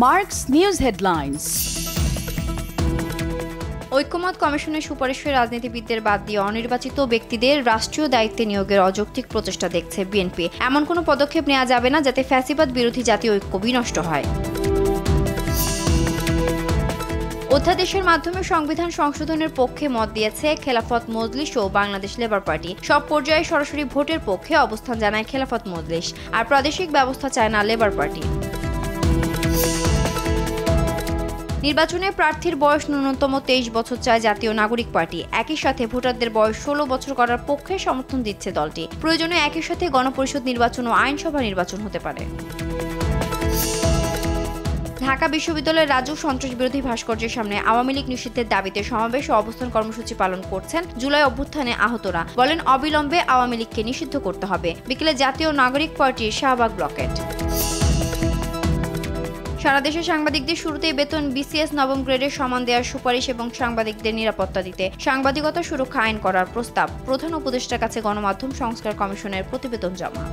Mark's News Headlines. ঐক্যমত কমিশনের সুপারিশে রাজনীতিবিদদের বাদ দিয়ে অনির্বাচিত ব্যক্তিদের রাষ্ট্রীয় দায়িত্বে নিয়োগের অযৌক্তিক প্রচেষ্টা দেখছে বিএনপি। এমন কোনো পদক্ষেপ নেওয়া যাবে না যাতে ফ্যাসিবাদ বিরোধী জাতীয় ঐক্য বিনষ্ট হয়। অধ্যাদেশের মাধ্যমে সংবিধান সংশোধনের পক্ষে মত দিয়েছে খেলাফত মজলিস ও বাংলাদেশ লেবার পার্টি। সব পর্যায়ে সরাসরি ভোটের পক্ষে অবস্থান জানায় খেলাফত মজলিস, আর প্রাদেশিক ব্যবস্থা চায় না লেবার পার্টি। নির্বাচনে প্রার্থীর বয়স ন্যূনতম 23 বছর চায় জাতীয় নাগরিক পার্টি। একই সাথে ভোটারদের বয়স 16 বছর করার পক্ষে সমর্থন দিচ্ছে দলটি। প্রয়োজনে একই সাথে গণপরিষদ নির্বাচন ও আইনসভা নির্বাচন হতে পারে। ঢাকা বিশ্ববিদ্যালয়ের রাজু সন্ত্রাস বিরোধী ভাস্কর্যের সামনে আওয়ামী লীগ নিষিদ্ধের দাবিতে সমাবেশ ও অবস্থান কর্মসূচি পালন করছেন জুলাই অভ্যুত্থানে আহতরা। বলেন, অবিলম্বে আওয়ামী লীগকে নিষিদ্ধ করতে হবে। বিকেলে জাতীয় নাগরিক পার্টির শাহবাগ ব্লকেট। সারা দেশে সাংবাদিকদের শুরুতেই বেতন বিসিএস নবম গ্রেডের সমান দেওয়ার সুপারিশ এবং সাংবাদিকদের নিরাপত্তা দিতে সাংবাদিকতা সুরক্ষা আইন করার প্রস্তাব। প্রধান উপদেষ্টার কাছে গণমাধ্যম সংস্কার কমিশনের প্রতিবেদন জমা।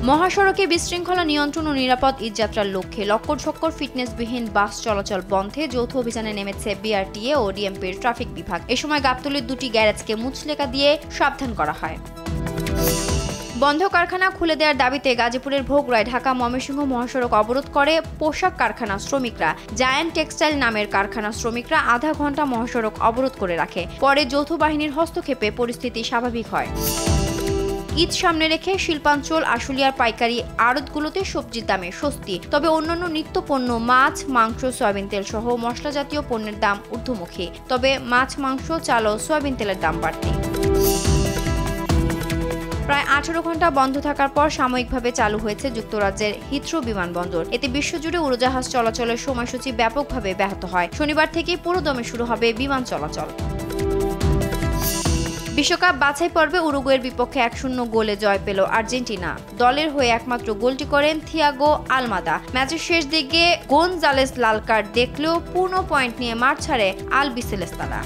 মহাসড়কে বিশৃঙ্খলা নিয়ন্ত্রণ ও নিরাপদ ঈদযাত্রার লক্ষ্যে লক্কর ফিটনেসবিহীন বাস চলাচল বন্ধে যৌথ অভিযানে নেমেছে বিআরটিএ ও ডিএমপির ট্রাফিক বিভাগ। এ সময় গাবতলীর 2টি গ্যারেজকে মুচলেকা দিয়ে সাবধান করা হয়। বন্ধ কারখানা খুলে দেওয়ার দাবিতে গাজীপুরের ভোগড়ায় ঢাকা ময়মনসিংহ মহাসড়ক অবরোধ করে পোশাক কারখানা শ্রমিকরা। জায়ান্ট টেক্সটাইল নামের কারখানা শ্রমিকরা আধা ঘন্টা মহাসড়ক অবরোধ করে রাখে। পরে যৌথ বাহিনীর হস্তক্ষেপে পরিস্থিতি স্বাভাবিক হয়। ঈদ সামনে রেখে শিল্পাঞ্চল আশুলিয়ার পাইকারি আড়তগুলোতে সবজির দামে স্বস্তি। তবে অন্যান্য নিত্যপণ্য মাছ, মাংস, সয়াবিন তেল সহ মশলা জাতীয় পণ্যের দাম ঊর্ধ্বমুখী। তবে মাছ, মাংস, চাল ও সয়াবিন তেলের দাম বাড়তি। প্রায় 18 ঘন্টা বন্ধ থাকার পর সাময়িকভাবে চালু হয়েছে যুক্তরাজ্যের হিথ্রো বিমানবন্দর। এতে বিশ্বজুড়ে উড়োজাহাজ চলাচলের সময়সূচি ব্যাপকভাবে ব্যাহত হয়। শনিবার থেকেই পুরোদমে শুরু হবে বিমান চলাচল। বিশ্বকাপ বাছাই পর্বে উরুগুয়ের বিপক্ষে 1-0 গোলে জয় পেল আর্জেন্টিনা। দলের হয়ে একমাত্র গোলটি করেন থিয়াগো আলমাদা। ম্যাচের শেষ দিকে গোনজালেস লাল কার্ড দেখলেও পূর্ণ পয়েন্ট নিয়ে মাঠ ছাড়ে আলবিসেলেস্তারা।